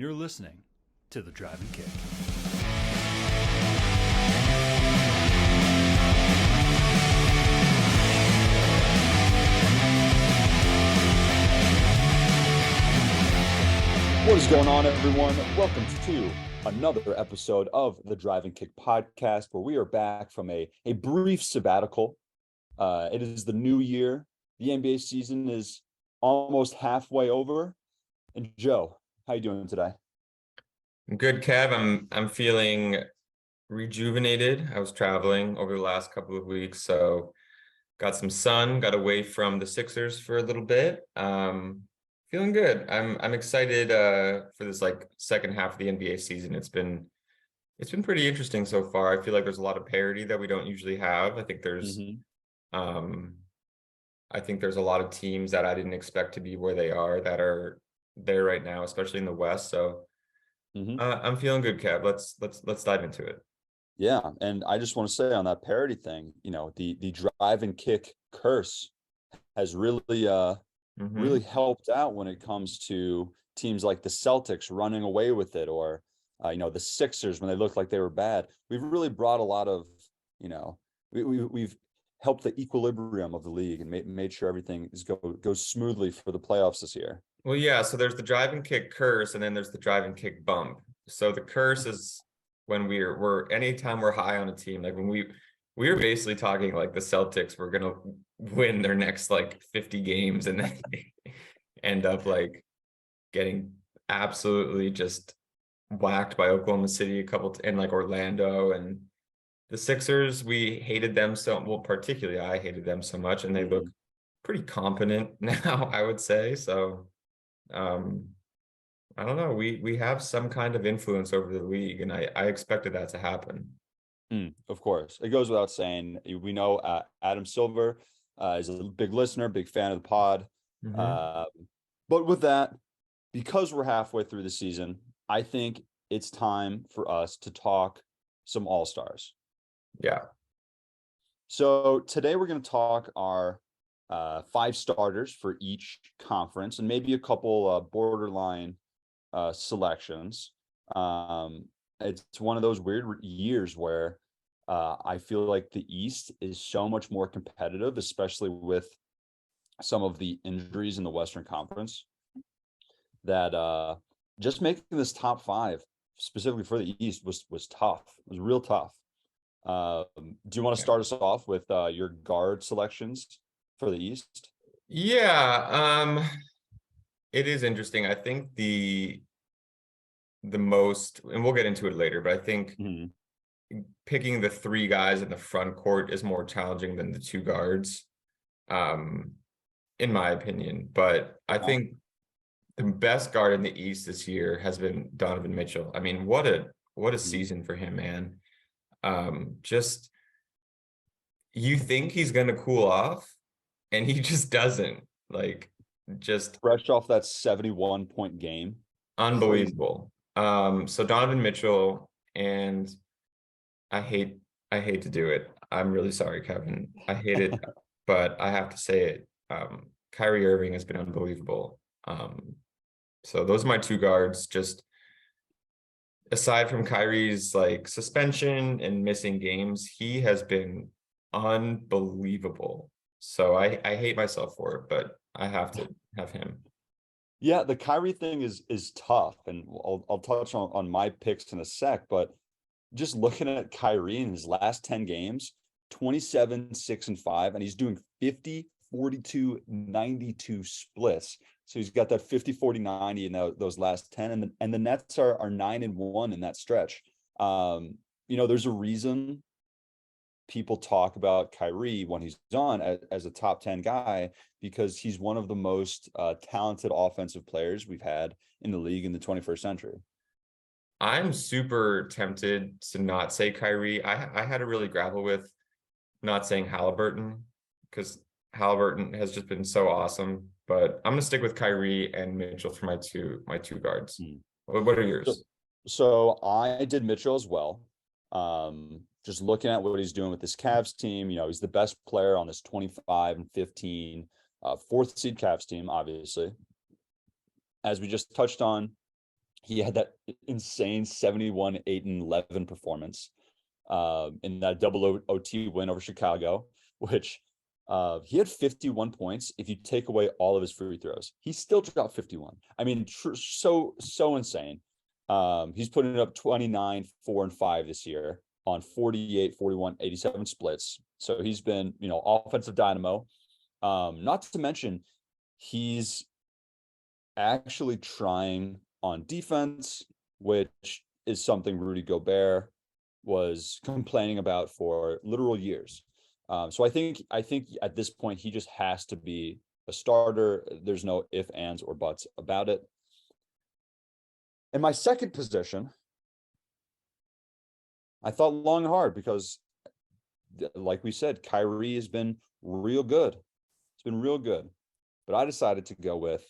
You're listening to The Drive and Kick. What is going on, everyone? Welcome to another episode of the Drive and Kick podcast, where we are back from a brief sabbatical. It is the new year. The NBA season is almost halfway over. And Joe, how you doing today? I'm good, Kev. I'm feeling rejuvenated. I was traveling over the last couple of weeks, so got some sun, got away from the Sixers for a little bit. Feeling good. I'm excited for this second half of the NBA season. It's been pretty interesting so far. I feel like there's a lot of parity that we don't usually have. I think there's a lot of teams that I didn't expect to be where they are that are there right now, especially in the West. So I'm feeling good, Kev. Let's dive into it. Yeah, and I just want to say on that parity thing, the Drive and Kick curse has really really helped out when it comes to teams like the Celtics running away with it, or the Sixers when they looked like they were bad. We've really brought a lot of, we've helped the equilibrium of the league and made sure everything goes smoothly for the playoffs this year. Well, yeah, so there's the Drive and Kick curse, and then there's the Drive and Kick bump. So the curse is when anytime we're high on a team, like when we were basically talking like the Celtics were gonna win their next 50 games, and then they end up getting absolutely just whacked by Oklahoma City and Orlando. And the Sixers, we hated them particularly I hated them so much, and they look pretty competent now, I would say. So I don't know. We have some kind of influence over the league, and I expected that to happen. Of course. It goes without saying. We know Adam Silver is a big listener, big fan of the pod. But with that, because we're halfway through the season, I think it's time for us to talk some All-Stars. Yeah. So today we're going to talk our 5 starters for each conference, and maybe a couple borderline selections. It's one of those weird years where I feel like the East is so much more competitive, especially with some of the injuries in the Western Conference, that just making this top 5 specifically for the East was tough. It was real tough. Do you want to start us off with your guard selections for the East? Yeah, it is interesting. I think the most, and we'll get into it later, but I think picking the 3 guys in the front court is more challenging than the 2 guards, in my opinion. But I think the best guard in the East this year has been Donovan Mitchell. I mean, what a season for him, man. Just, you think he's gonna cool off, and he just doesn't. Just fresh off that 71-point game. Unbelievable. So Donovan Mitchell, and I hate to do it. I'm really sorry, Kevin. I hate it, but I have to say it. Kyrie Irving has been unbelievable. So those are my 2 guards. Just aside from Kyrie's suspension and missing games, he has been unbelievable. So I hate myself for it, but I have to have him. Yeah, the Kyrie thing is tough, and I'll touch on my picks in a sec, but just looking at Kyrie in his last 10 games, 27, 6, and 5, and he's doing 50, 42, 92 splits. So he's got that 50, 40, 90 in those last 10, and the Nets are 9-1 in that stretch. There's a reason people talk about Kyrie when he's on as a top 10 guy, because he's one of the most talented offensive players we've had in the league in the 21st century. I'm super tempted to not say Kyrie. I had to really grapple with not saying Halliburton, because Halliburton has just been so awesome. But I'm gonna stick with Kyrie and Mitchell for my two guards. What are yours? So I did Mitchell as well. Just looking at what he's doing with this Cavs team, he's the best player on this 25 and 15 4th seed Cavs team, obviously. As we just touched on, He had that insane 71, 8, and 11 performance in that double OT win over Chicago, which he had 51 points. If you take away all of his free throws, he still dropped 51. I mean, so insane. He's putting up 29, 4, and 5 this year on 48, 41, 87 splits. So he's been, offensive dynamo. Not to mention, he's actually trying on defense, which is something Rudy Gobert was complaining about for literal years. So I think at this point he just has to be a starter. There's no ifs, ands, or buts about it. In my second position, I thought long and hard because, like we said, Kyrie has been real good. It's been real good. But I decided to go with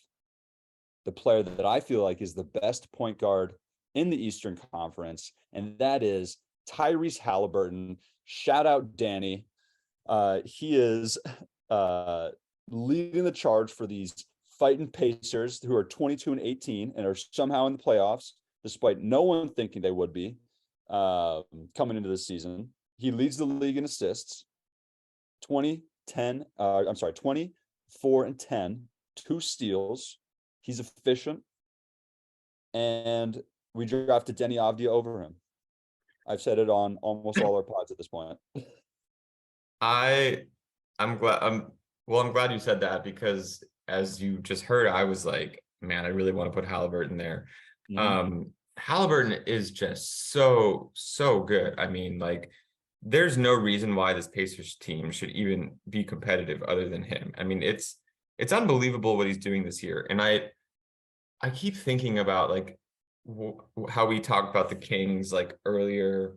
the player that I feel like is the best point guard in the Eastern Conference, and that is Tyrese Halliburton. Shout out Danny. He is leading the charge for these fighting Pacers who are 22 and 18 and are somehow in the playoffs, despite no one thinking they would be coming into this season. He leads the league in assists, 20, 10, 24 and 10, 2 steals. He's efficient, and we drafted Denny Avdia over him. I've said it on almost all our pods at this point. I'm glad you said that, because as you just heard, I was like, man, I really want to put Halliburton there. Mm-hmm. Halliburton is just so good. I mean, like, there's no reason why this Pacers team should even be competitive other than him. I mean, it's unbelievable what he's doing this year. And I keep thinking about like how we talked about the Kings like earlier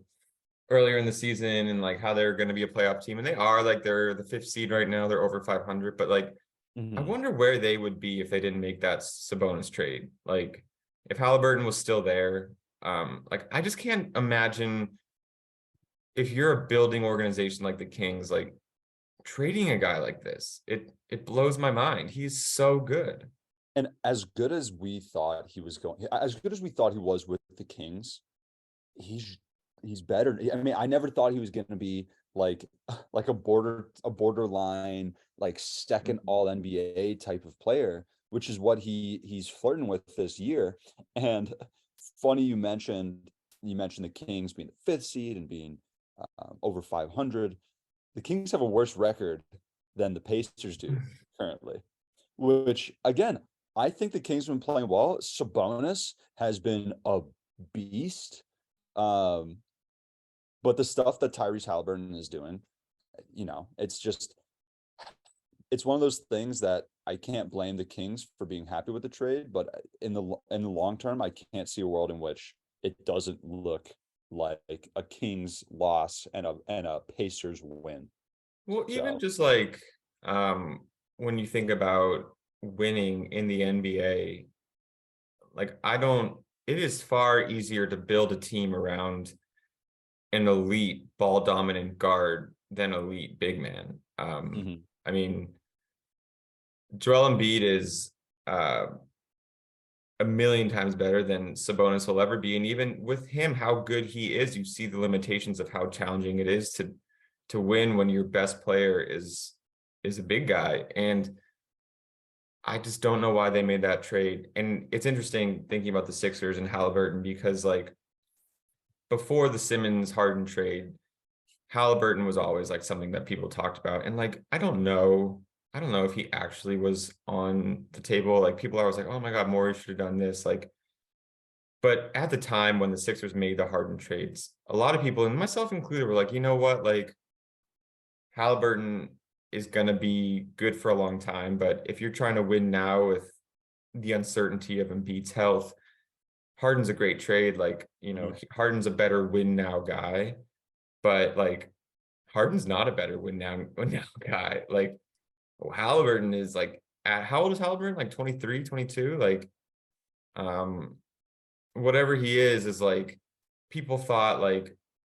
in the season, and like how they're going to be a playoff team, and they are. Like, they're the 5th seed right now, they're over 500, but like, I wonder where they would be if they didn't make that Sabonis trade. Like, if Halliburton was still there, like, I just can't imagine, if you're a building organization like the Kings, like, trading a guy like this. It blows my mind. He's so good. And as good as we thought he was with the Kings, he's better. I mean, I never thought he was going to be like a borderline, like second all NBA type of player, which is what he's flirting with this year. And funny you mentioned the Kings being the 5th seed and being over 500. The Kings have a worse record than the Pacers do currently, which, again, I think the Kings have been playing well. Sabonis has been a beast. But the stuff that Tyrese Halliburton is doing, it's one of those things that I can't blame the Kings for being happy with the trade, but in the long term, I can't see a world in which it doesn't look like a Kings loss and a Pacers win. Well, even just like when you think about winning in the NBA, like, it is far easier to build a team around an elite ball dominant guard than elite big man. I mean, Joel Embiid is a million times better than Sabonis will ever be. And even with him, how good he is, you see the limitations of how challenging it is to win when your best player is a big guy. And I just don't know why they made that trade. And it's interesting thinking about the Sixers and Halliburton, because like, before the Simmons Harden trade, Halliburton was always like something that people talked about. And like, I don't know if he actually was on the table. Like, people are always like, oh my God, Morey should have done this. Like, but at the time when the Sixers made the Harden trades, a lot of people, and myself included, were like, you know what, like, Halliburton is going to be good for a long time. But if you're trying to win now with the uncertainty of Embiid's health, Harden's a great trade. Like, Harden's a better win now guy, but like, Harden's not a better win now guy. Like, Halliburton is like, how old is Halliburton? Like 23, 22? Like, whatever he is like, people thought, like,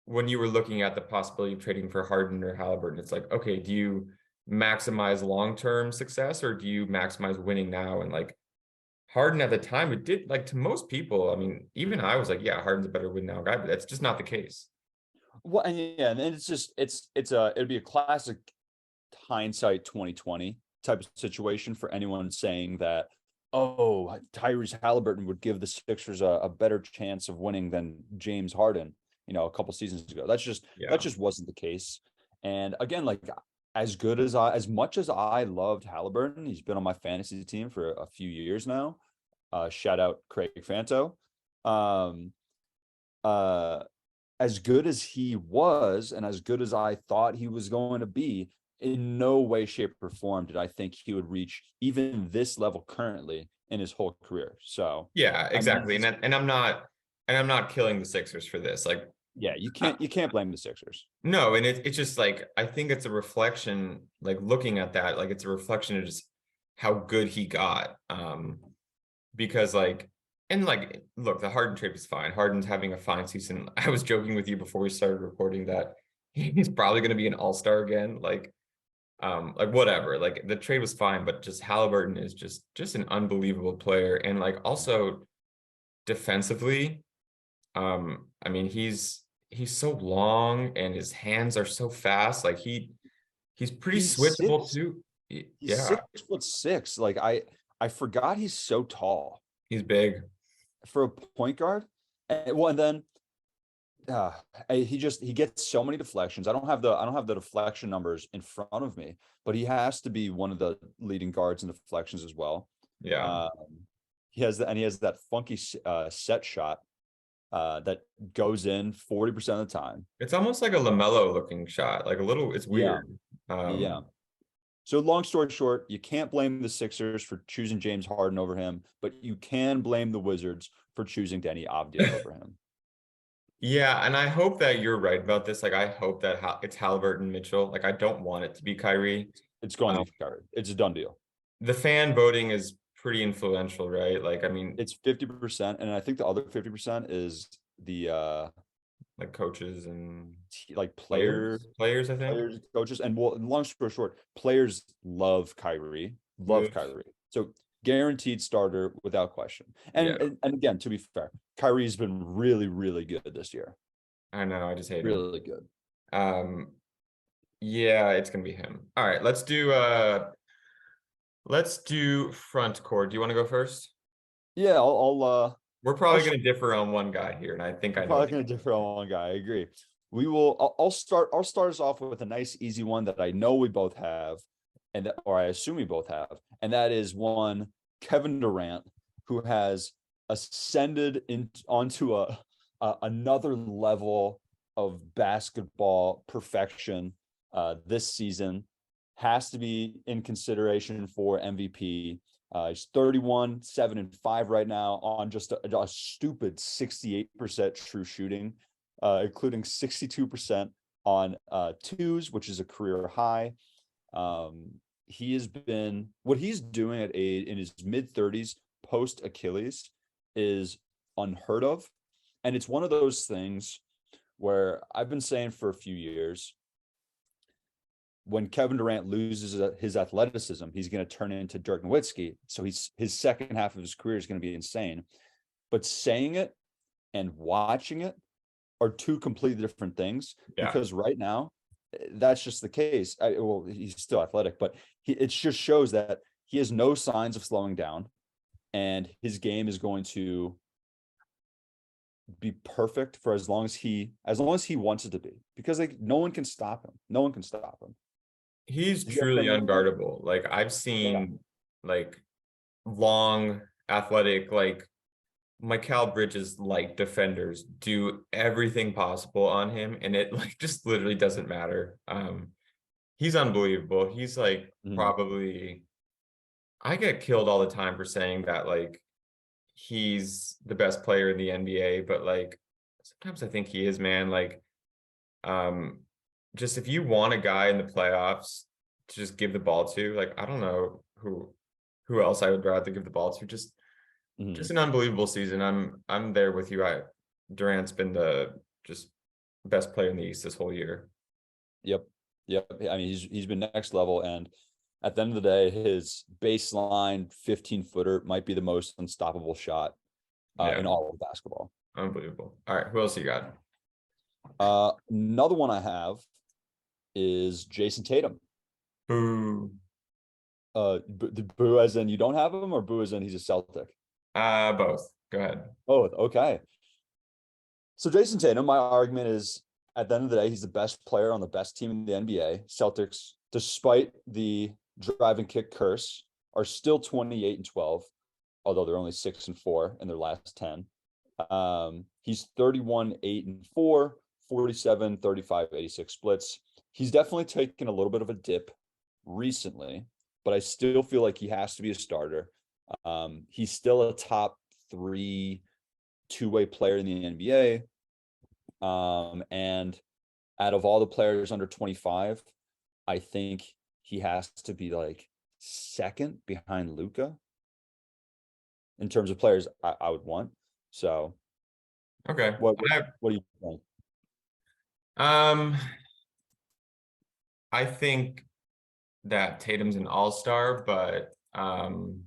when you were looking at the possibility of trading for Harden or Halliburton, it's like, okay, do you maximize long-term success or do you maximize winning now? And like, Harden at the time, it did, like, to most people, I mean, even I was like, yeah, Harden's a better win now guy, but that's just not the case. Well, and yeah, and it's just it'd be a classic hindsight 2020 type of situation for anyone saying that, oh, Tyrese Halliburton would give the Sixers a better chance of winning than James Harden, a couple seasons ago. That Yeah. just wasn't the case. And again, like as much as I loved Halliburton, he's been on my fantasy team for a few years now. Shout out Craig Fanto. Um, uh, as good as he was, and as good as I thought he was going to be, in no way, shape, or form did I think he would reach even this level currently in his whole career. So Yeah, I mean, exactly. And I'm not killing the Sixers for this. Like, yeah, you can't blame the Sixers. no, and it's just like, I think it's a reflection, like, looking at that, like, it's a reflection of just how good he got. Because, like, and like, look, the Harden trade was fine. Harden's having a fine season. I was joking with you before we started recording that he's probably going to be an all-star again. Like whatever. Like, the trade was fine, but just Halliburton is just an unbelievable player. And, like, also defensively, I mean, he's so long and his hands are so fast. Like, he's pretty He's switchable six. too. He's Yeah, 6'6". Like I forgot he's so tall he's big. for a point guard. And then uh, he gets so many deflections. I don't have the deflection numbers in front of me, but he has to be one of the leading guards in deflections as well. Yeah. Um, he has that funky set shot that goes in 40% of the time. It's almost like a LaMelo looking shot, like a little, it's Yeah, weird. yeah. So long story short, you can't blame the Sixers for choosing James Harden over him, but you can blame the Wizards for choosing Denny Avdija over him. Yeah, and I hope that you're right about this. Like, I hope that it's Halliburton, Mitchell. Like, I don't want it to be Kyrie. It's going to Um, be covered. It's a done deal. the fan voting is pretty influential, right? Like, I mean, It's 50%, and I think the other 50% is the like, coaches and like players, I think. players, coaches, and well, long story short, players love Kyrie, love Ugh. Kyrie. So guaranteed starter without question. And, Yeah, and again, to be fair, Kyrie's been really, really good this year. I know. I just hate him. Really good. Yeah, it's gonna be him. All right, let's do front court. Do you want to go first? Yeah, I'll We're probably going to differ on one guy here, and I think I know. probably going to differ on one guy. I agree. We will. I'll start us off with a nice, easy one that I know we both have, or I assume we both have, and that is one Kevin Durant, who has ascended onto another level of basketball perfection this season. Has to be in consideration for MVP. He's 31, 7-5 right now on just a stupid 68% true shooting, including 62% on twos, which is a career high. He has been, what he's doing in his mid 30s post Achilles is unheard of. And it's one of those things where I've been saying for a few years, when Kevin Durant loses his athleticism, he's going to turn into Dirk Nowitzki. So his second half of his career is going to be insane. But saying it and watching it are two completely different things. Yeah. Because right now, that's just the case. Well, he's still athletic, but it just shows that he has no signs of slowing down, and his game is going to be perfect for as long as he wants it to be. Because like no one can stop him. No one can stop him. He's truly unguardable. Like, I've seen like long, athletic, like Mikal Bridges like defenders do everything possible on him, and it like just literally doesn't matter. He's unbelievable. He's like probably, I get killed all the time for saying that like he's the best player in the NBA, but like sometimes I think he is, man. Like, just if you want a guy in the playoffs to just give the ball to, like, I don't know who else I would rather give the ball to. Just an unbelievable season. I'm there with you. Durant's been the just best player in the East this whole year. Yep. I mean, he's been next level, and at the end of the day, his baseline 15-footer might be the most unstoppable shot in all of basketball. Unbelievable. All right, who else you got? Another one I have is Jason Tatum. Boo. Boo as in you don't have him, or boo as in he's a Celtic? Both. Go ahead. Both. Okay. So Jason Tatum, my argument is, at the end of the day, he's the best player on the best team in the NBA. Celtics, despite the drive and kick curse, are still 28-12, although they're only 6-4 in their last 10. He's 31-8-4, 47, 35, 86 splits. He's definitely taken a little bit of a dip recently, but I still feel like he has to be a starter. He's still a top 3 two-way player in the NBA. And out of all the players under 25, I think he has to be like second behind Luka in terms of players I would want. So Okay. what do you think? I think that Tatum's an all-star, but and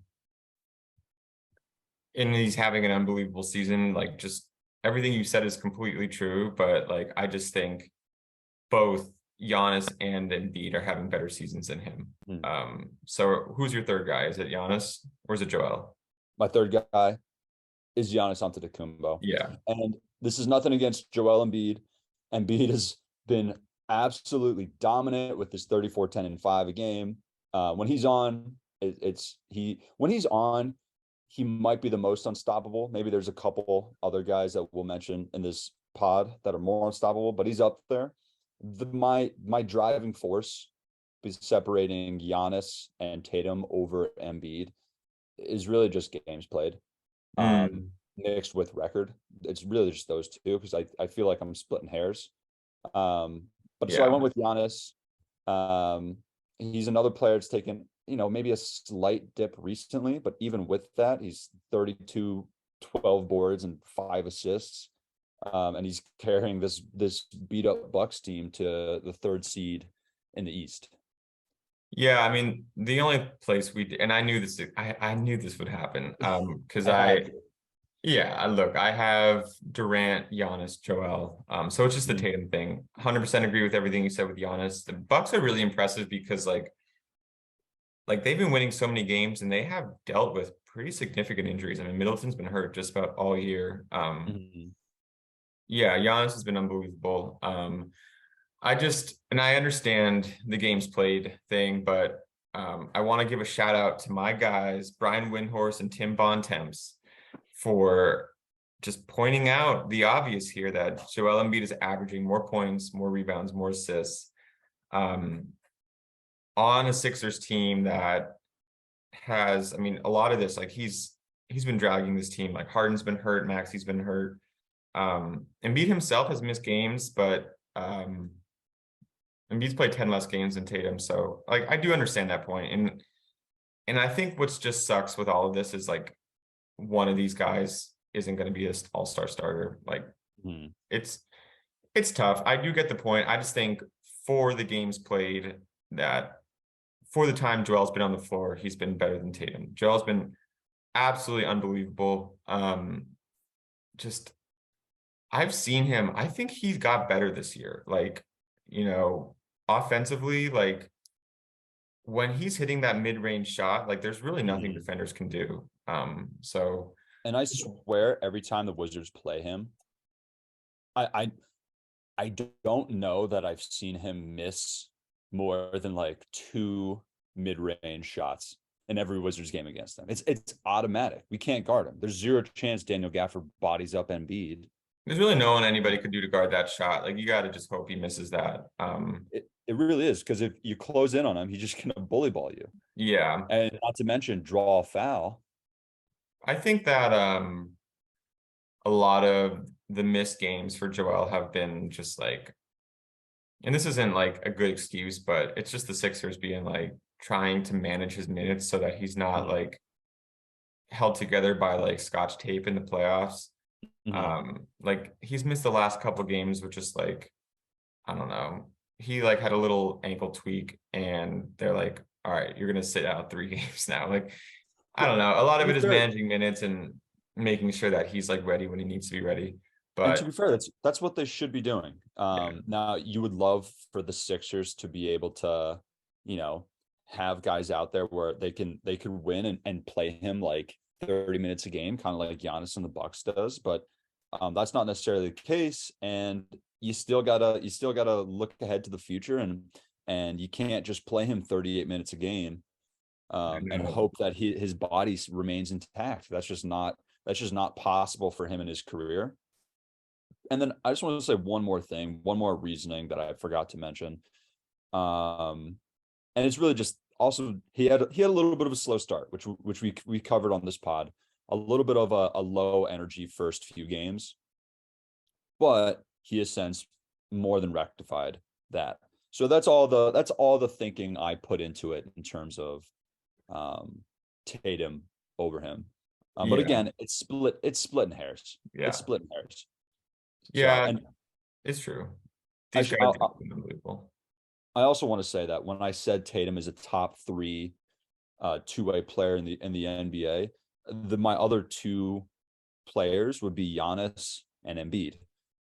he's having an unbelievable season. Like, just everything you said is completely true, but like I just think both Giannis and Embiid are having better seasons than him. So who's your third guy? Is it Giannis or is it Joel? My third guy is Giannis Antetokounmpo. Yeah. And this is nothing against Joel Embiid. Embiid has been absolutely dominant with this 34, 10, and 5 a game. When he's on, he might be the most unstoppable. Maybe there's a couple other guys that we'll mention in this pod that are more unstoppable, but he's up there. My driving force is separating Giannis and Tatum over Embiid is really just games played, mixed with record. It's really just those two, because I feel like I'm splitting hairs. So I went with Giannis. He's another player that's taken, maybe a slight dip recently, but even with that, he's 32, 12 boards and 5 assists. And he's carrying this beat up Bucks team to the 3rd seed in the East. Yeah, I mean, the only place and I knew this, I knew this would happen. Because look, I have Durant, Giannis, Joel. So it's just the Tatum thing. 100% agree with everything you said with Giannis. The Bucks are really impressive because like they've been winning so many games and they have dealt with pretty significant injuries. I mean, Middleton's been hurt just about all year. Yeah, Giannis has been unbelievable. I understand the games played thing, but I want to give a shout out to my guys, Brian Windhorst and Tim Bontemps, for just pointing out the obvious here that Joel Embiid is averaging more points, more rebounds, more assists on a Sixers team that has, I mean, a lot of this, like he's been dragging this team. Like Harden's been hurt, Maxey's been hurt. Embiid himself has missed games, but Embiid's played 10 less games than Tatum. So like I do understand that point. And I think what's just sucks with all of this is like one of these guys isn't going to be an all-star starter. Like it's tough. I do get the point. I just think for the games played, that for the time Joel's been on the floor, he's been better than Tatum. Joel's been absolutely unbelievable. I've seen him. I think he's got better this year. Like, offensively, like when he's hitting that mid-range shot, like there's really nothing defenders can do. And I swear every time the Wizards play him, I don't know that I've seen him miss more than like 2 mid-range shots in every Wizards game against them. It's automatic. We can't guard him. There's zero chance Daniel Gafford bodies up Embiid. There's really no one anybody could do to guard that shot. Like you got to just hope he misses that. It really is, because if you close in on him, he's just gonna bully ball you. Yeah, and not to mention draw a foul. I think that a lot of the missed games for Joel have been just like, and this isn't like a good excuse, but it's just the Sixers being like trying to manage his minutes so that he's not like held together by like scotch tape in the playoffs. Like he's missed the last couple games with just like, I don't know, he like had a little ankle tweak and they're like, all right, you're gonna sit out 3 games now. Like, I don't know. A lot of To it be is fair, managing minutes and making sure that he's like ready when he needs to be ready. and to But be fair, that's what they should be doing. yeah, Now you would love for the Sixers to be able to, you know, have guys out there where they could win and play him like 30 minutes a game, kind of like Giannis and the Bucks does. But that's not necessarily the case, and you still gotta look ahead to the future, and you can't just play him 38 minutes a game I and know. hope that his body remains intact. That's just not possible for him in his career. And then I just want to say one more thing, one more reasoning that I forgot to mention. And it's really just also he had a little bit of a slow start, which we covered on this pod, a little bit of a low energy first few games, but he has since more than rectified that. So that's all the thinking I put into it in terms of Tatum over him. But Yeah, again, it's split in hairs. It's yeah, split in hairs. So, yeah. and It's true. I These sh- guys have been unbelievable. I also want to say that when I said Tatum is a top three two-way player in the NBA, my other two players would be Giannis and Embiid.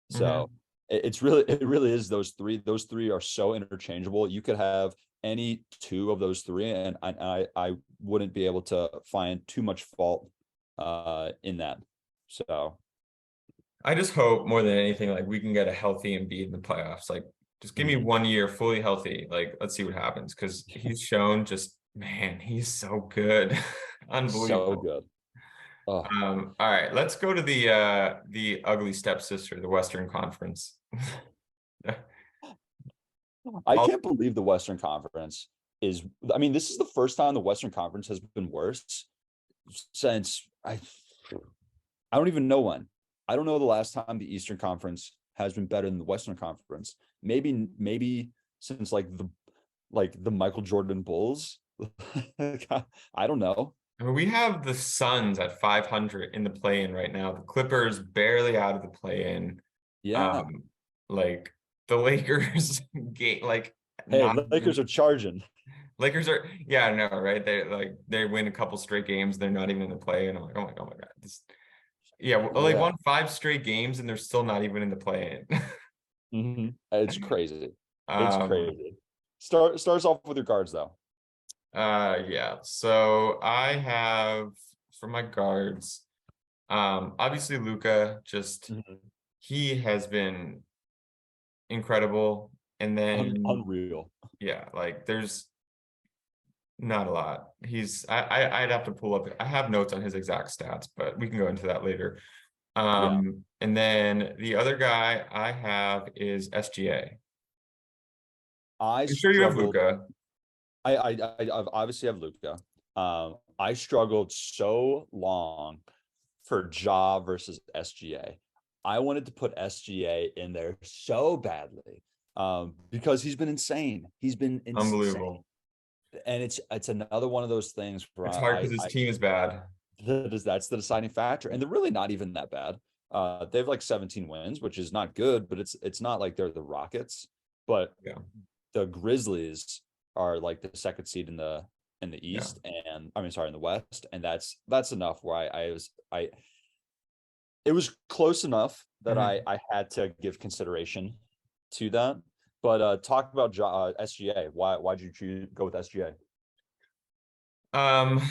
So Hmm. it really is those three. Those three are so interchangeable. You could have any two of those three, and I wouldn't be able to find too much fault in that. So I just hope more than anything, like we can get a healthy Embiid in the playoffs. Like, just give me mhm, 1 year fully healthy. Like, let's see what happens because he's shown just man, he's so good, so unbelievable. good. Oh, All right, let's go to the ugly stepsister, the Western Conference. I All, can't believe the Western Conference is. I mean, this is the first time the Western Conference has been worse since I don't even know when. I don't know the last time the Eastern Conference has been better than the Western Conference. Maybe since like the Michael Jordan Bulls. I don't know. I mean, we have the Suns at 500 in the play-in right now. The Clippers barely out of the play-in. Yeah. Um, like the Lakers game, like Hey, not Lakers even are charging. Lakers are, yeah, I know, right? They win a couple straight games, they're not even in the play, and I'm like, oh my God, this, yeah, well, they Yeah. won 5 straight games and they're still not even in the play-in. It's crazy. It's Um, crazy. Starts off with your guards though. yeah. So I have for my guards, obviously Luka, just Mhm. he has been incredible, and then Unreal. yeah, like there's not a lot. I'd have to pull up. I have notes on his exact stats, but we can go into that later. Yeah. And then the other guy I have is SGA. I I'm sure you have struggled. Luca. I obviously have Luca. I struggled so long for Ja versus SGA. I wanted to put SGA in there so badly because he's been insane. He's been insane, Unbelievable. and it's another one of those things where It's hard because his team is bad. that's the deciding factor, and they're really not even that bad. They have like 17 wins, which is not good, but it's not like they're the Rockets. But Yeah, the Grizzlies are like the second seed in the yeah. East, and I mean sorry in the West, and that's enough where I it was close enough that Mhm. I had to give consideration to that. But talk about SGA. Why'd you go with SGA? Um,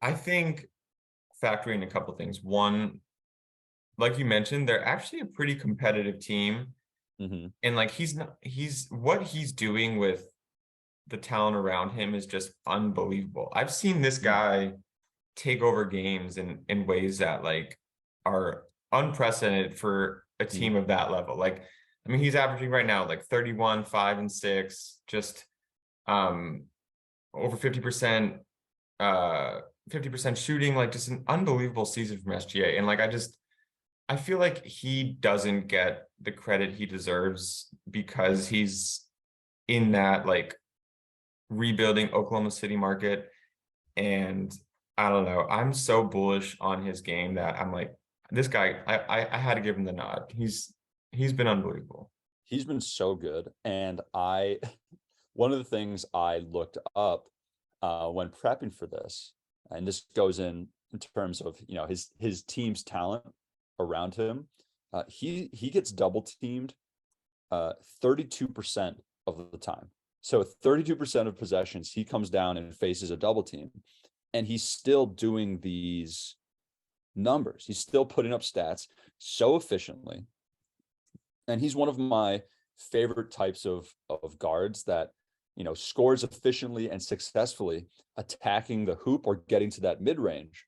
I think factoring a couple things. One, like you mentioned, they're actually a pretty competitive team. Mm-hmm. And like he's what he's doing with the talent around him is just unbelievable. I've seen this guy take over games in ways that like are unprecedented for a Mm-hmm. team of that level. Like, I mean, he's averaging right now like 31, 5 and 6, just um over 50%, uh 50% shooting, like just an unbelievable season from SGA. And like I feel like he doesn't get the credit he deserves because he's in that like rebuilding Oklahoma City market. And I don't know, I'm so bullish on his game that I'm like, this guy, I had to give him the nod. He's been unbelievable. He's been so good, and I one of the things I looked up when prepping for this, and this goes in terms of, you know, his team's talent around him. He gets double teamed 32% of the time. So 32% of possessions, he comes down and faces a double team, and he's still doing these numbers. He's still putting up stats so efficiently. And he's one of my favorite types of guards that, you know, scores efficiently and successfully attacking the hoop or getting to that mid-range.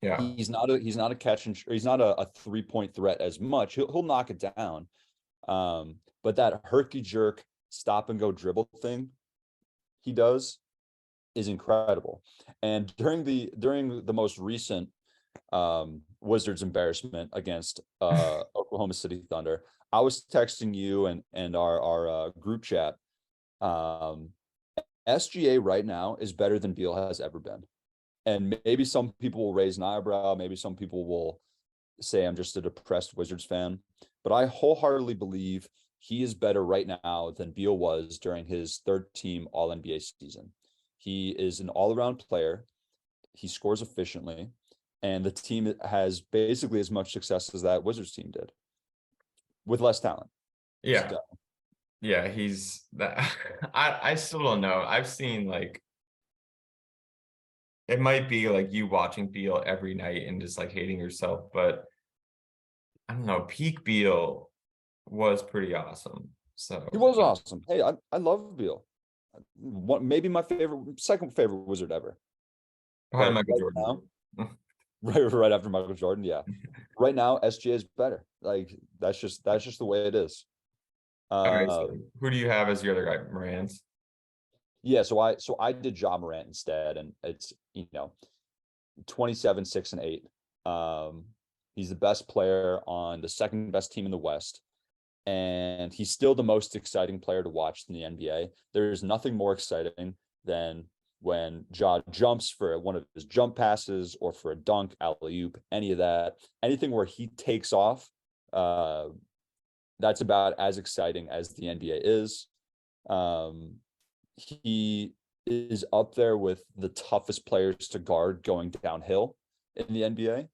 Yeah. He's not a catch and he's not a 3-point threat as much. He'll knock it down. But that herky jerk stop and go dribble thing he does is incredible. And during the most recent Wizards embarrassment against Oklahoma City Thunder, I was texting you and our group chat. SGA right now is better than Beal has ever been. And maybe some people will raise an eyebrow. Maybe some people will say I'm just a depressed Wizards fan. But I wholeheartedly believe he is better right now than Beal was during his third-team All-NBA season. He is an all-around player. He scores efficiently. And the team has basically as much success as that Wizards team did, with less talent. Yeah. So, Yeah, he's that. I still don't know. I've seen like it might be like you watching Beal every night and just like hating yourself, but I don't know. Peak Beal was pretty awesome. So he was awesome. Hey, I love Beal. Maybe my second favorite Wizard ever. behind But Michael right Jordan. now, right after Michael Jordan, yeah. Right now, SGA is better. Like that's just the way it is. All right, so who do you have as your other guy? Morant's? Yeah, so I did Ja Morant instead, and it's, you know, 27, 6, and 8. He's the best player on the second best team in the West, and he's still the most exciting player to watch in the NBA. There's nothing more exciting than when Ja jumps for one of his jump passes or for a dunk, alley-oop, any of that, anything where he takes off. That's about as exciting as the NBA is. He is up there with the toughest players to guard going downhill in the NBA.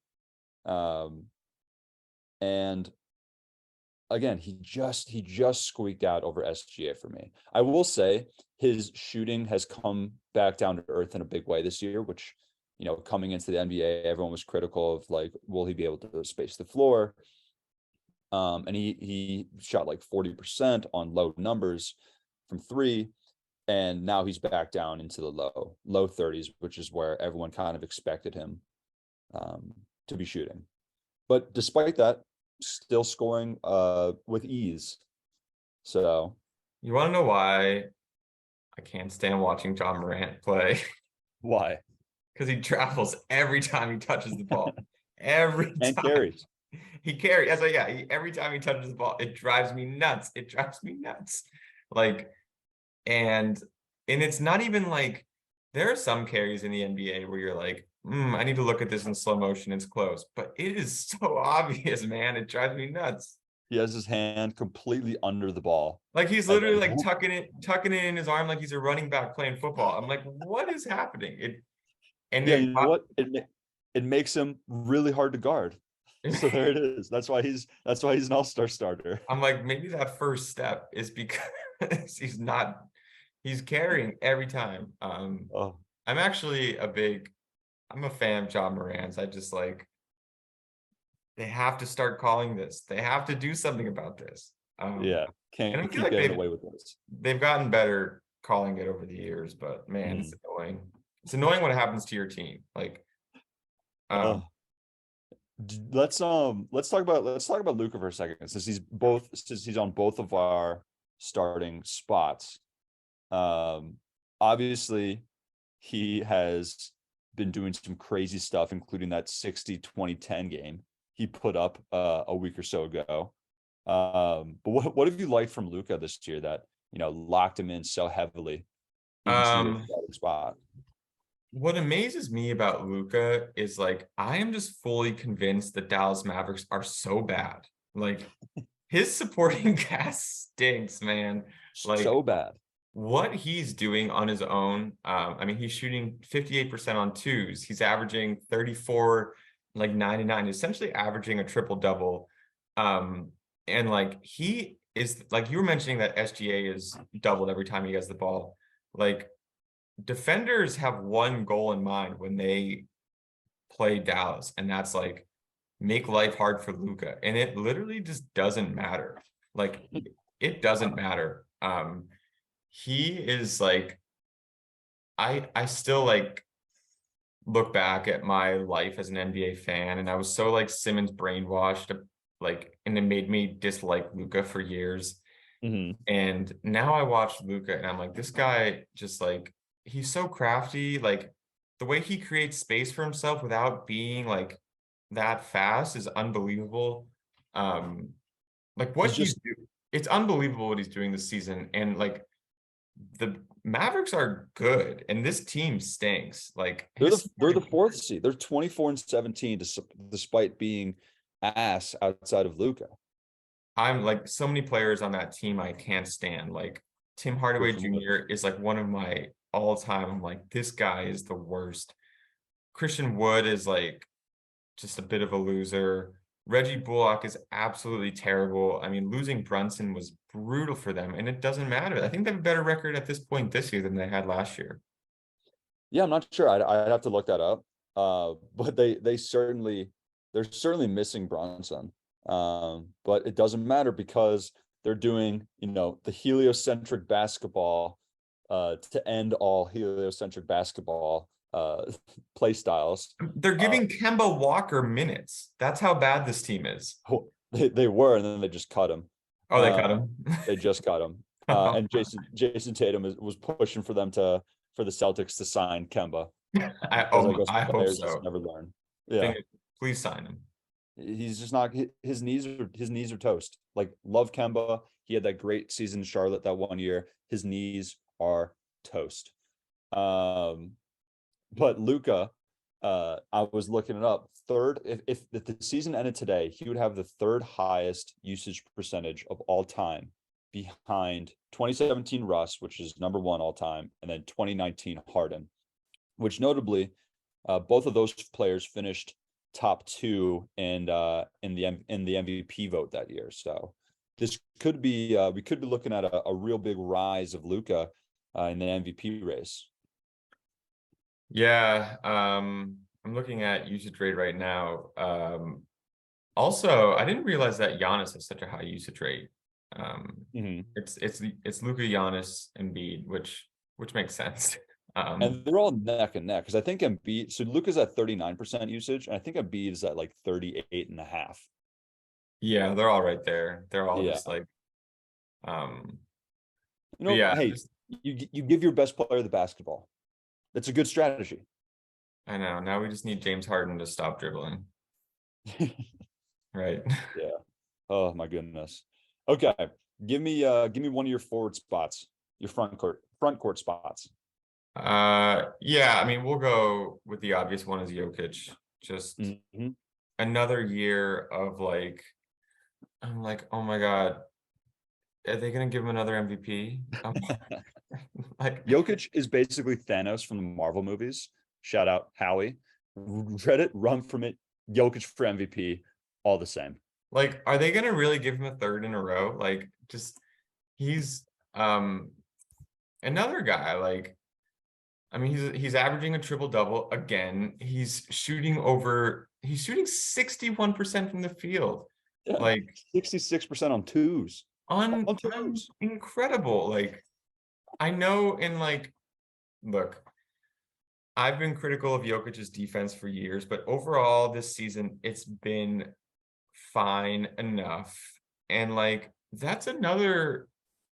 And again, he just squeaked out over SGA for me. I will say his shooting has come back down to earth in a big way this year, which, you know, coming into the NBA, everyone was critical of like, will he be able to space the floor? And he shot like 40% on low numbers from three. And now he's back down into the low 30s, which is where everyone kind of expected him to be shooting. But despite that, still scoring with ease. So You want to know why I can't stand watching Ja Morant play? why? Because he travels every time he touches the ball. Every And time. carries. He carries. I was like, yeah, every time he touches the ball, it drives me nuts. It drives me nuts. Like, and it's not even like there are some carries in the NBA where you're like, I need to look at this in slow motion. It's close, but it is so obvious, man. It drives me nuts. He has his hand completely under the ball. Like he's literally like tucking it in his arm like he's a running back playing football. I'm like, what is happening? You know what? It makes him really hard to guard. So there it is. That's why he's an all-star starter. I'm like, maybe that first step is because he's carrying every time. I'm actually I'm a fan of Ja Morant's. I just like, they have to start calling this. They have to do something about this. Can't keep getting away with this. They've gotten better calling it over the years, but man, it's annoying. It's annoying when it happens to your team. Like, let's talk about Luka for a second, since he's on both of our starting spots. Obviously he has been doing some crazy stuff, including that 60-20-10 game he put up a week or so ago. But what have you liked from Luka this year that, you know, locked him in so heavily into your starting spot? What amazes me about Luka is like, I am just fully convinced that Dallas Mavericks are so bad. Like his supporting cast stinks, man. Like so bad. what he's doing on his own, I mean, he's shooting 58% on twos. He's averaging 34, like 99, essentially averaging a triple double. And like he is, like you were mentioning that SGA is doubled every time he has the ball. Like defenders have one goal in mind when they play Dallas, and that's like make life hard for Luka. And it literally just doesn't matter. Like it doesn't matter. He is like, I still like look back at my life as an NBA fan, and I was so like Simmons brainwashed, like, and it made me dislike Luka for years. Mhm. And now I watch Luka and I'm like, this guy just like, he's so crafty. Like the way he creates space for himself without being like that fast is unbelievable. Um, like what He's just it's unbelievable what he's doing this season. And like the Mavericks are good and this team stinks. Like they're the fourth seed. They're 24-17 despite being ass outside of Luka. I'm like so many players on that team I can't stand. Like Tim Hardaway Christian Wood. Jr. is like one of my all-time. I'm like, this guy is the worst. Christian Wood is like just a bit of a loser. Reggie Bullock is absolutely terrible. I mean, losing Brunson was brutal for them, and it doesn't matter. I think they have a better record at this point this year than they had last year. Yeah, I'm not sure. I'd have to look that up. But they're certainly missing Bronson. But it doesn't matter because they're doing, the heliocentric basketball to end all heliocentric basketball play styles. They're giving Kemba Walker minutes. That's how bad this team is. They were, and then they just cut him. Oh, they cut him. They just cut him. And Jason Tatum was pushing for the Celtics to sign Kemba. I hope so. Never learn. Yeah, Please sign him. He's just not. His knees are toast. Like, love Kemba. He had that great season in Charlotte that one year. His knees are toast. But Luka, I was looking it up. Third, if the season ended today, he would have the third highest usage percentage of all time, behind 2017 Russ, which is number one all time, and then 2019 Harden, which notably, both of those players finished top two in the MVP vote that year. So this could be we could be looking at a real big rise of Luka in the MVP race. Yeah, I'm looking at usage rate right now. Also, I didn't realize that Giannis has such a high usage rate. It's Luka, Giannis, Embiid, which makes sense. And they're all neck and neck because I think Embiid. So Luka's at 39% usage, and I think Embiid is at like 38.5. Yeah, they're all right there. They're all just like, yeah. Hey, you give your best player the basketball. That's a good strategy. I know. Now we just need James Harden to stop dribbling. Right. Yeah. Oh my goodness. Okay. Give me one of your forward spots, your front court spots. Yeah, I mean, we'll go with the obvious one, is Jokic. Just another year of like, I'm like, oh my God, are they gonna give him another MVP? Like, Jokic is basically Thanos from the Marvel movies. Shout out Howie. Reddit, run from it. Jokic for MVP, all the same. Like, are they gonna really give him a third in a row? Like, just he's another guy. Like, I mean, he's averaging a triple double again. He's shooting 61% from the field. Yeah, like 66% on twos. On twos. Incredible. Like, I know look, I've been critical of Jokic's defense for years, but overall this season, it's been fine enough. And like, that's another,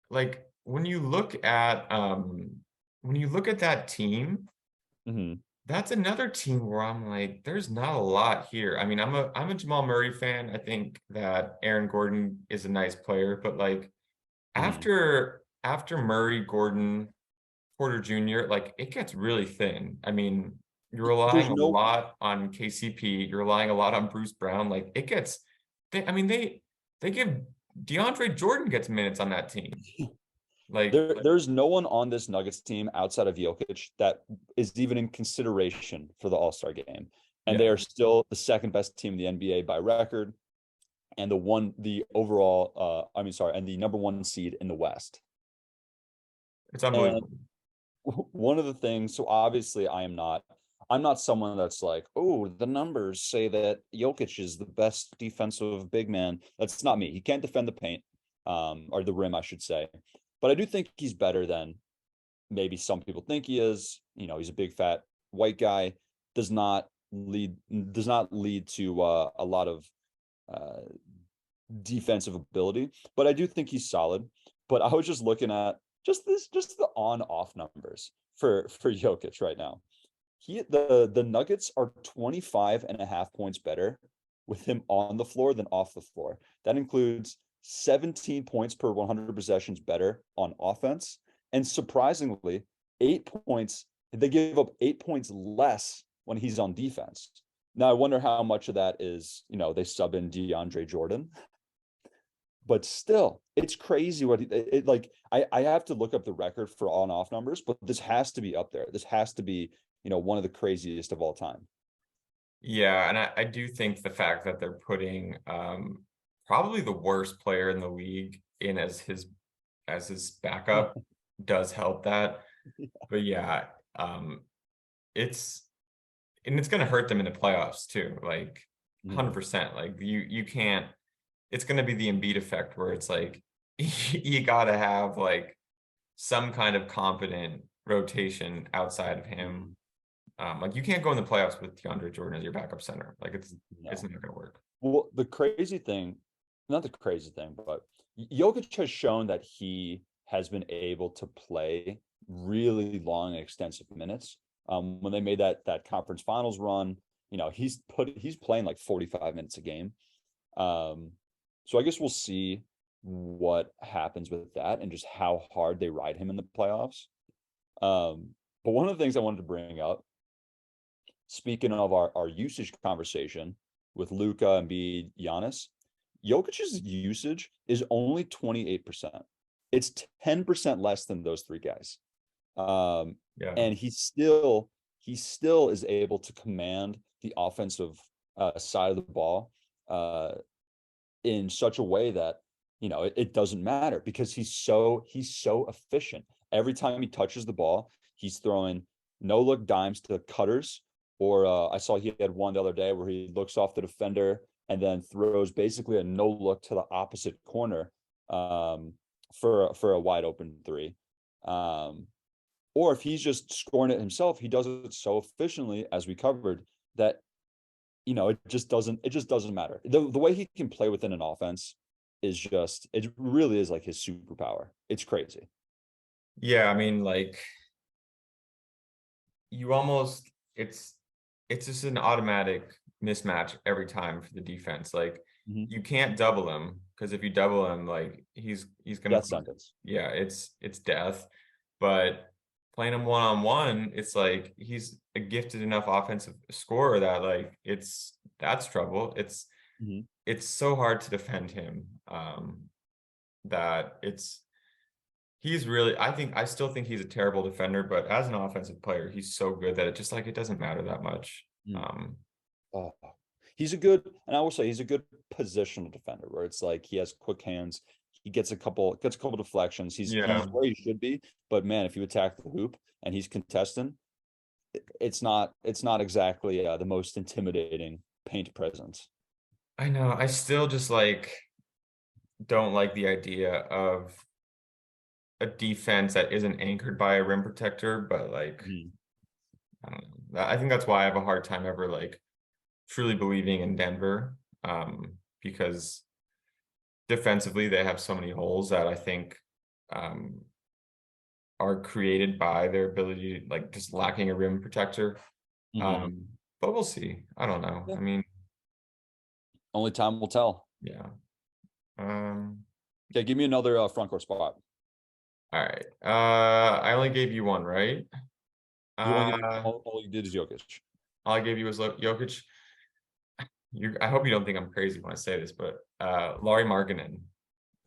like, when you look at that team, that's another team where I'm like, there's not a lot here. I mean, I'm a Jamal Murray fan. I think that Aaron Gordon is a nice player, but like after Murray, Gordon, Porter Jr., like it gets really thin. I mean, you're relying a lot on KCP. You're relying a lot on Bruce Brown. Like it gets, they give DeAndre Jordan gets minutes on that team. Like, There's no one on this Nuggets team outside of Jokic that is even in consideration for the All-Star game. And they yeah, are still the second best team in the NBA by record, and the overall and the number one seed in the West. it's And unbelievable. one of the things, so obviously I'm not someone that's like, oh, the numbers say that Jokic is the best defensive big man. That's not me. He can't defend the paint, or the rim, I should say. But I do think he's better than maybe some people think he is. He's a big fat white guy, does not lead to a lot of uh, defensive ability, but I do think he's solid. But I was just looking at just the on off numbers for Jokic right now. The Nuggets are 25 and a half points better with him on the floor than off the floor. That includes 17 points per 100 possessions better on offense, and surprisingly, 8 points. They give up 8 points less when he's on defense. Now I wonder how much of that is, they sub in DeAndre Jordan, but still, it's crazy what like I have to look up the record for on off numbers, but this has to be up there. This has to be, one of the craziest of all time. Yeah, and I do think the fact that they're putting probably the worst player in the league in as his backup does help that. But yeah, it's gonna hurt them in the playoffs too, like 100%. Like you can't, it's gonna be the Embiid effect where it's like you gotta have like some kind of competent rotation outside of him. Like you can't go in the playoffs with DeAndre Jordan as your backup center. Like it's not gonna work. Well, the crazy thing, not the crazy thing, but Jokic has shown that he has been able to play really long and extensive minutes. When they made that conference finals run, he's playing like 45 minutes a game. So I guess we'll see what happens with that and just how hard they ride him in the playoffs. But one of the things I wanted to bring up, speaking of our usage conversation with Luka and Giannis, Jokic's usage is only 28%. It's 10% less than those three guys. Yeah. And he still is able to command the offensive side of the ball in such a way that it doesn't matter because he's so efficient. Every time he touches the ball, he's throwing no look dimes to cutters, or I saw he had one the other day where he looks off the defender and then throws basically a no look to the opposite corner for a wide open three. Or if he's just scoring it himself, he does it so efficiently, as we covered, that it just doesn't matter. The way he can play within an offense is just, it really is like his superpower. It's crazy. Yeah, I mean, like you almost, it's just an automatic mismatch every time for the defense. Like you can't double him because if you double him, like he's gonna Death sentence. Yeah, it's death. But playing him one-on-one, it's like he's a gifted enough offensive scorer that like that's trouble. It's so hard to defend him that he's really, I still think he's a terrible defender, but as an offensive player, he's so good that it doesn't matter that much. He's a good, and I will say he's a good positional defender where it's like he has quick hands. He gets a couple deflections. He's where he should be. But man, if you attack the hoop and he's contesting, it's not exactly the most intimidating paint presence. I know. I still just like don't like the idea of a defense that isn't anchored by a rim protector, but like I don't know. I think that's why I have a hard time ever like truly believing in Denver, because defensively they have so many holes that I think are created by their ability to, like, just lacking a rim protector. But we'll see. I don't know. I mean, only time will tell. Yeah. Okay, give me another front court spot. All right. I only gave you one, right? All you did is Jokic. All I gave you was Jokic. I hope you don't think I'm crazy when I say this, but Lauri Markkanen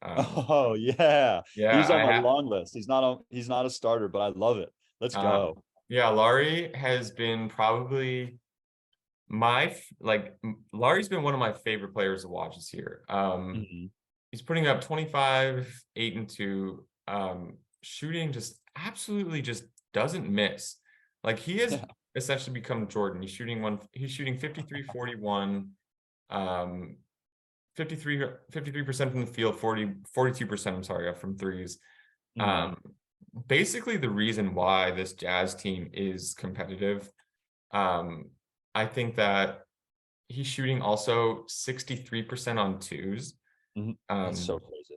Oh yeah. Yeah, He's on I my have. long list. He's not a starter, but I love it. Let's go. Yeah, Laurie has been probably Laurie's been one of my favorite players to watch this year. Mhm. He's putting up 25, 8 and 2. Shooting just absolutely just doesn't miss. Like he has Yeah. essentially become Jordan. He's shooting 53, 41, um 53% from the field, 42%, I'm sorry, from threes. Mhm. Um Basically the reason why this Jazz team is competitive. Um I think that he's shooting also 63% on twos. Mhm. That's Um, so crazy.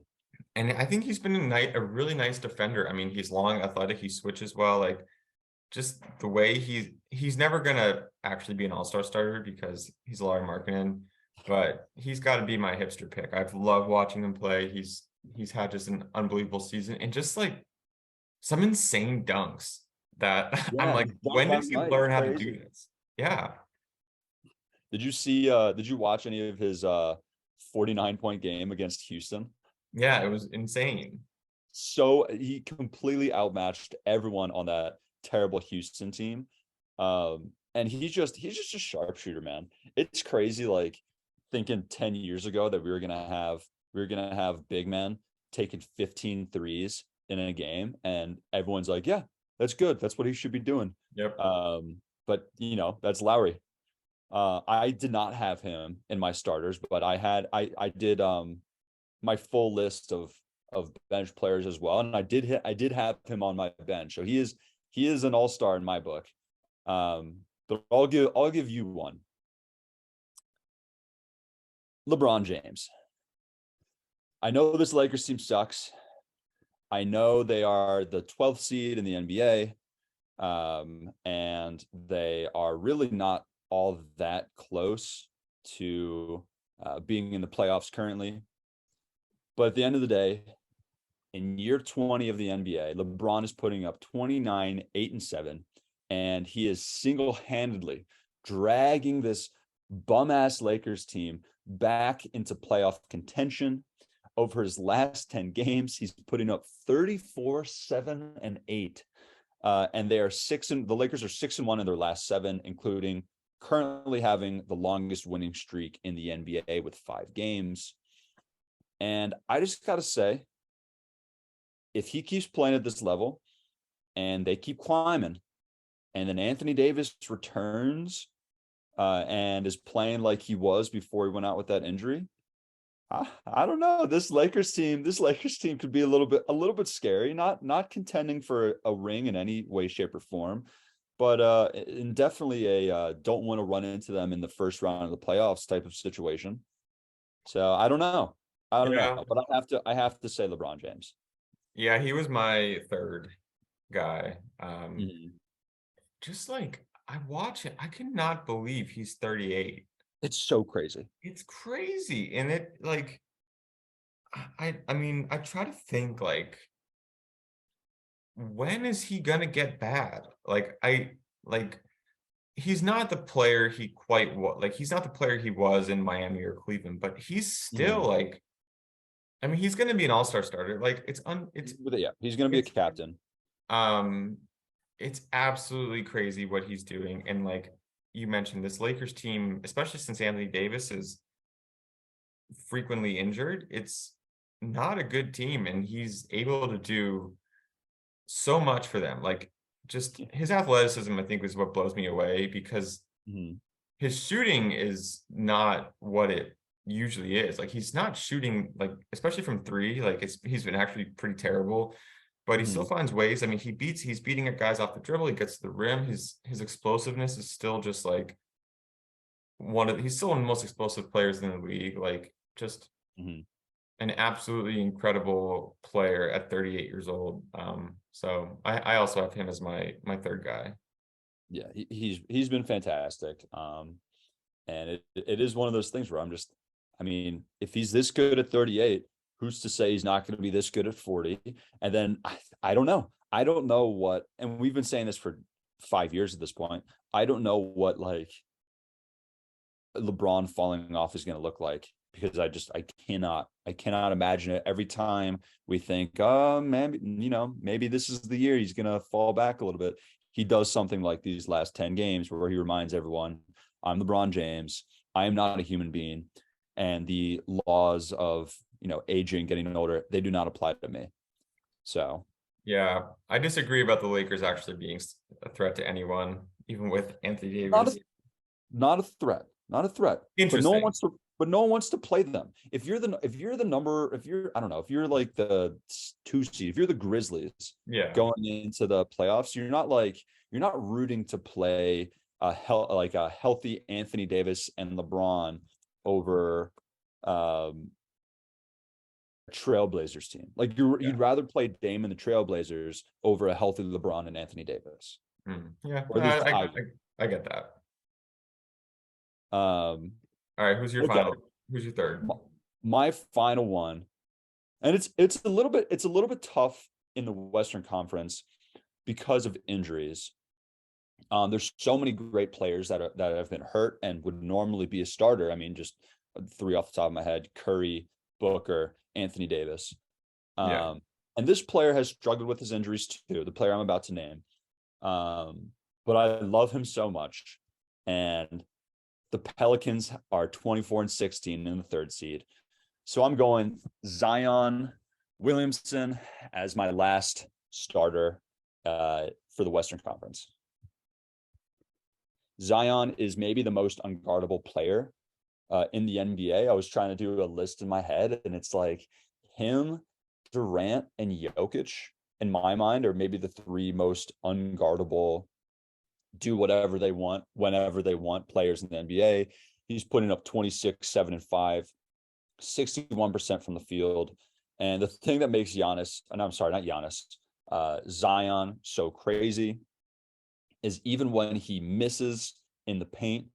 and I think he's been a really nice defender. I mean, he's long, athletic, he switches well. Like just the way he's never gonna actually be an all-star starter because he's Larry Markkinen, but he's got to be my hipster pick. I've loved watching him play. He's had just an unbelievable season and just like some insane dunks that I'm Yeah, like, he when dunk did last he night. It's learn how to do crazy. this? Yeah. Did you watch any of his 49-point game against Houston? Yeah, it was insane. So he completely outmatched everyone on that terrible Houston team. And he's just a sharpshooter, man. It's crazy, like thinking 10 years ago that we were gonna have big men taking 15 threes in a game, and everyone's like, yeah, that's good. That's what he should be doing. Yep. But that's Lowry. I did not have him in my starters, but I did my full list of bench players as well, and I did have him on my bench. So he is an all-star in my book. But I'll give you one. LeBron James. I know this Lakers team sucks. I know they are the 12th seed in the NBA. And they are really not all that close to being in the playoffs currently. But at the end of the day, in year 20 of the NBA, LeBron is putting up 29, 8 and 7, and he is single-handedly dragging this bum-ass Lakers team back into playoff contention. Over his last 10 games, he's putting up 34, 7 and 8. And the Lakers are 6-1 in their last 7, including currently having the longest winning streak in the NBA with 5 games. And I just got to say, if he keeps playing at this level and they keep climbing, and then Anthony Davis returns and is playing like he was before he went out with that injury, I don't know. This Lakers team could be a little bit scary. Not contending for a ring in any way, shape, or form, but and definitely a don't want to run into them in the first round of the playoffs type of situation. So I don't know. I don't know, Yeah. but I have to say LeBron James. Yeah, he was my third guy. Mhm. Just like I watch it, I cannot believe he's 38. It's so crazy. It's crazy. And it like I mean, I try to think like when is he gonna get bad? Like he's not the player he quite was like he's not the player he was in Miami or Cleveland, but he's still Mhm. like I mean, he's gonna be an all-star starter. Like Yeah, he's going to be a it's captain. um it's absolutely crazy what he's doing. And like you mentioned, this Lakers team, especially since Anthony Davis is frequently injured, it's not a good team. And he's able to do so much for them. Like just his athleticism, I think, is what blows me away because Mhm. his shooting is not what it usually is. Like he's not shooting like especially from three, like he's been actually pretty terrible, but he still Mhm. finds ways. I mean, he's beating up guys off the dribble, he gets to the rim, his explosiveness is still just like he's still one of the most explosive players in the league. Like just Mhm. an absolutely incredible player at 38 years old. So I also have him as my third guy. Yeah, he's been fantastic. And it is one of those things where I mean, if he's this good at 38, who's to say he's not going to be this good at 40? And then I don't know. I don't know what, and we've been saying this for 5 years at this point. I don't know what like LeBron falling off is going to look like because I cannot imagine it. Every time we think, oh man, maybe this is the year he's gonna fall back a little bit, he does something like these last 10 games where he reminds everyone, I'm LeBron James, I am not a human being, and the laws of aging, getting older, they do not apply to me. So Yeah, I disagree about the Lakers actually being a threat to anyone, even with Anthony not a, Davis. not a threat, not a threat. But no one Interesting. wants to. But no one wants to play them. If you're the number, if you're, I don't know, if you're like the 2 seed, if you're the Grizzlies Yeah. going into the playoffs, you're not rooting to play a healthy Anthony Davis and LeBron over Trailblazers team. Like you'd rather play Dame and the Trailblazers over a healthy LeBron and Anthony Davis. Yeah, Or at least I get that. All right, who's your final? Who's your third? My final one, and it's a little bit tough in the Western Conference because of injuries. There's so many great players that have been hurt and would normally be a starter. I mean, just 3 off the top of my head: Curry, Booker, Anthony Davis. Yeah. And this player has struggled with his injuries too, the player I'm about to name. But I love him so much. And the Pelicans are 24-16 in the 3rd seed. So I'm going Zion Williamson as my last starter for the Western Conference. Zion is maybe the most unguardable player in the NBA. I was trying to do a list in my head, and it's like him, Durant, and Jokic, in my mind, are maybe the 3 most unguardable, do whatever they want, whenever they want players in the NBA. He's putting up 26, 7, and 5, 61% from the field. And the thing that makes Zion so crazy is even when he misses in the paint,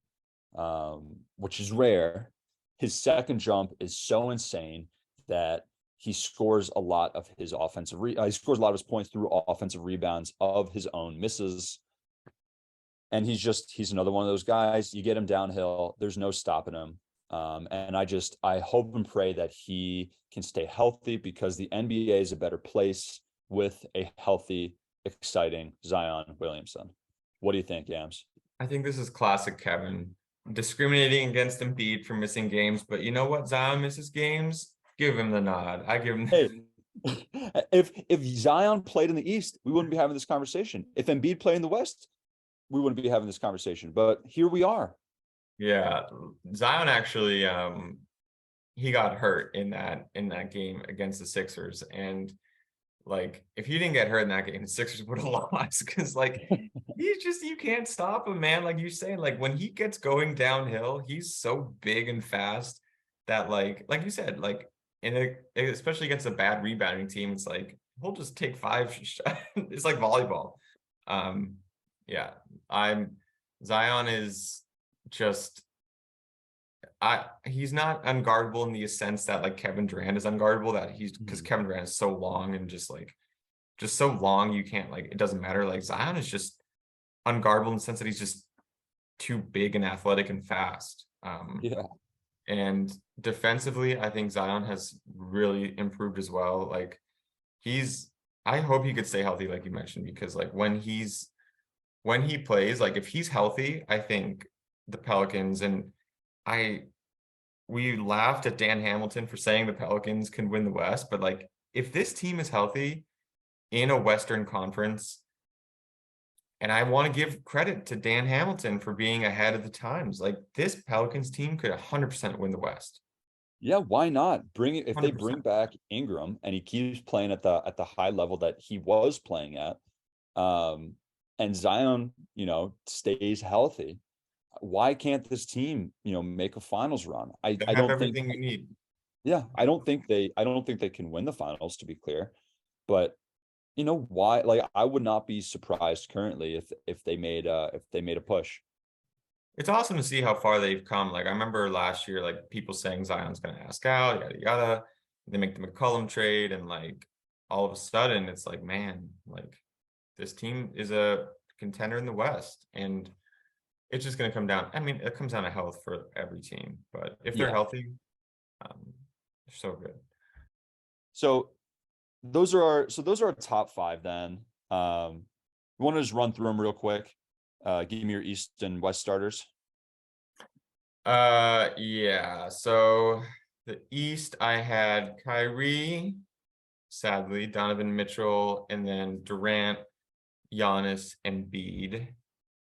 which is rare, his second jump is so insane that he scores a lot of his he scores a lot of his points through offensive rebounds of his own misses. And he's another one of those guys. You get him downhill, there's no stopping him. And I hope and pray that he can stay healthy, because the NBA is a better place with a healthy, exciting Zion Williamson. What do you think, Yams? I think this is classic Kevin, discriminating against Embiid for missing games. But you know what? Zion misses games. Give him the nod. I give him. Hey, if Zion played in the East, we wouldn't be having this conversation. If Embiid played in the West, we wouldn't be having this conversation. But here we are. Yeah, Zion actually, he got hurt in that game against the Sixers, and like if he didn't get hurt in that game, the Sixers would have lost, because like you can't stop him, man. Like you say, like when he gets going downhill, he's so big and fast that like you said, like especially against a bad rebounding team, it's like he'll just take 5 shots. It's like volleyball. Yeah, Zion is just he's not unguardable in the sense that like Kevin Durant is unguardable, that he's because Kevin Durant is so long and just so long you can't, like, it doesn't matter. Like Zion is just unguardable in the sense that he's just too big and athletic and fast. Yeah. And defensively, I think Zion has really improved as well. Like I hope he could stay healthy, like you mentioned, because like when he plays, like if he's healthy, I think the Pelicans, and we laughed at Dan Hamilton for saying the Pelicans can win the West, but like if this team is healthy in a Western Conference, and I want to give credit to Dan Hamilton for being ahead of the times, like this Pelicans team could 100% win the West. Yeah, why not? If they 100%. bring back Ingram and he keeps playing at the high level that he was playing at, and Zion, stays healthy, why can't this team, make a finals run? I don't everything think you need. Yeah, I don't think they can win the finals, to be clear. But why? Like, I would not be surprised currently if they made a push. It's awesome to see how far they've come. Like I remember last year, like people saying Zion's gonna ask out, yada yada. They make the McCollum trade, and like all of a sudden it's like, man, like this team is a contender in the West, and it's just going to come down. I mean, it comes down to health for every team, but if they're healthy, So good. So those are our top 5 then. You want to just run through them real quick? Give me your East and West starters. Yeah. So the East, I had Kyrie, sadly, Donovan Mitchell, and then Durant, Giannis, and Embiid.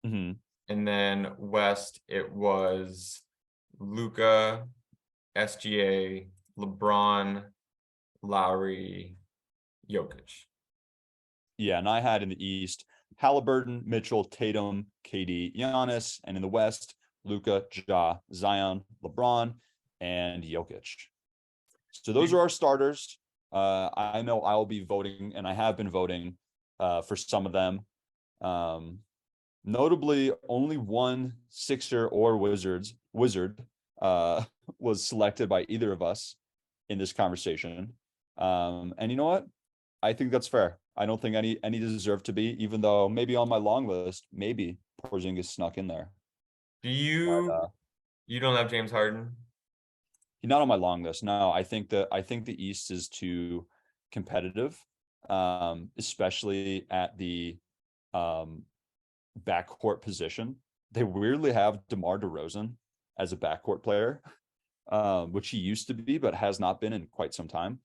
Mm-hmm. And then West, it was Luka, SGA, LeBron, Lowry, Jokic. Yeah, and I had in the East Halliburton, Mitchell, Tatum, KD, Giannis, and in the West, Luka, Ja, Zion, LeBron, and Jokic. So those are our starters. I know I'll be voting, and I have been voting for some of them. Notably, only one Sixer or wizard was selected by either of us in this conversation. And you know what? I think that's fair. I don't think any deserve to be, even though maybe on my long list, maybe Porzingis snuck in there. Do you But, you don't have James Harden? he's not on my long list. No, I think the East is too competitive, especially at the backcourt position. They weirdly have DeMar DeRozan as a backcourt player, which he used to be, but has not been in quite some time.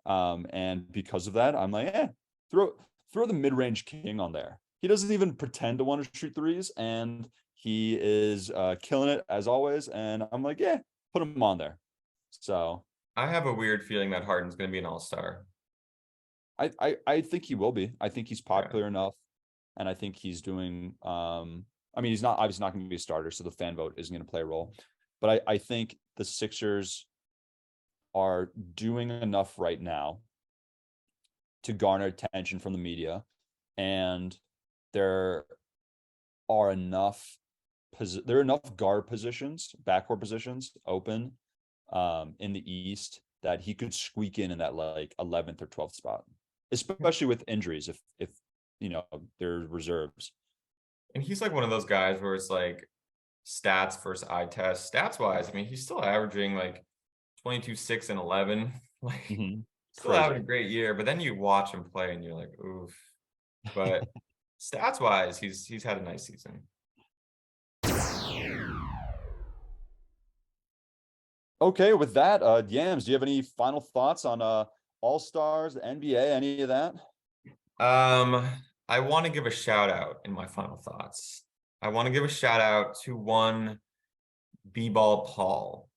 And because of that, I'm like, throw the mid-range king on there. He doesn't even pretend to want to shoot threes, and he is killing it as always. And I'm like, yeah, put him on there. So I have a weird feeling that Harden's going to be an all-star. I think he will be. I think he's popular enough, and I think he's doing. I mean, he's obviously not going to be a starter, so the fan vote isn't going to play a role. But I think the Sixers are doing enough right now to garner attention from the media, and there are enough guard positions, backcourt positions open in the East that he could squeak in that like 11th or 12th spot, especially with injuries if you know there's reserves. And he's like one of those guys where it's like stats versus eye test. Stats wise, I mean, he's still averaging like 22, 6, and 11. Like still Crazy. having a great year, but then you watch him play and you're like, oof. But stats wise, he's had a nice season. Okay, with that, Yams, do you have any final thoughts on All-Stars, the NBA, any of that? I want to give a shout out in my final thoughts. I want to give a shout out to one B-Ball Paul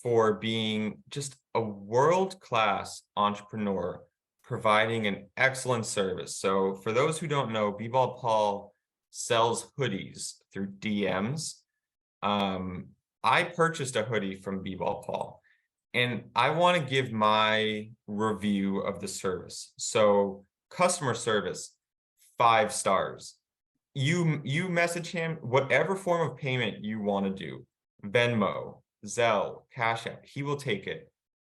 for being just a world-class entrepreneur, providing an excellent service. So for those who don't know, B-Ball Paul sells hoodies through DMs. I purchased a hoodie from B-Ball Paul, and I want to give my review of the service. So customer service, 5 stars. You message him, whatever form of payment you want to do, Venmo, Zelle, Cash App, he will take it.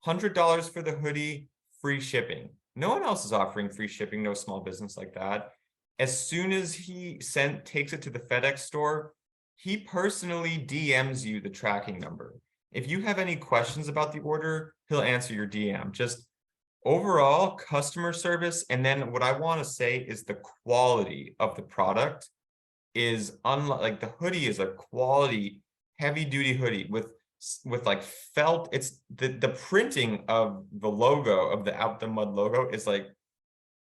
$100 for the hoodie, free shipping. No one else is offering free shipping, no small business like that. As soon as he takes it to the FedEx store, he personally DMs you the tracking number. If you have any questions about the order, he'll answer your DM. Just overall customer service. And then what I want to say is the quality of the product is like the hoodie is a quality heavy duty hoodie with like felt. It's the printing of the logo of the Out the Mud logo is like,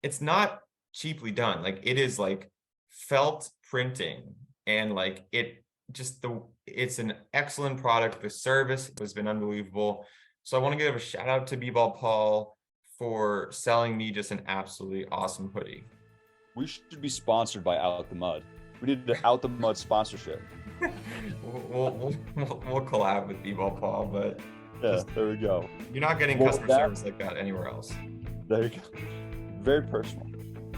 it's not cheaply done. Like it is like felt printing, and like it's an excellent product. The service has been unbelievable. So I want to give a shout out to B-Ball Paul for selling me just an absolutely awesome hoodie. We should be sponsored by Out the Mud. We need the Out the Mud sponsorship. We'll collab with B-Ball Paul, but yeah, there we go. You're not getting customer service like that anywhere else. There you go. Very personal.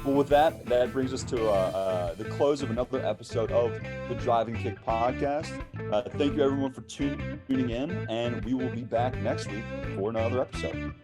Well, with that brings us to the close of another episode of the Drive and Kick podcast. Thank you everyone for tuning in, and we will be back next week for another episode.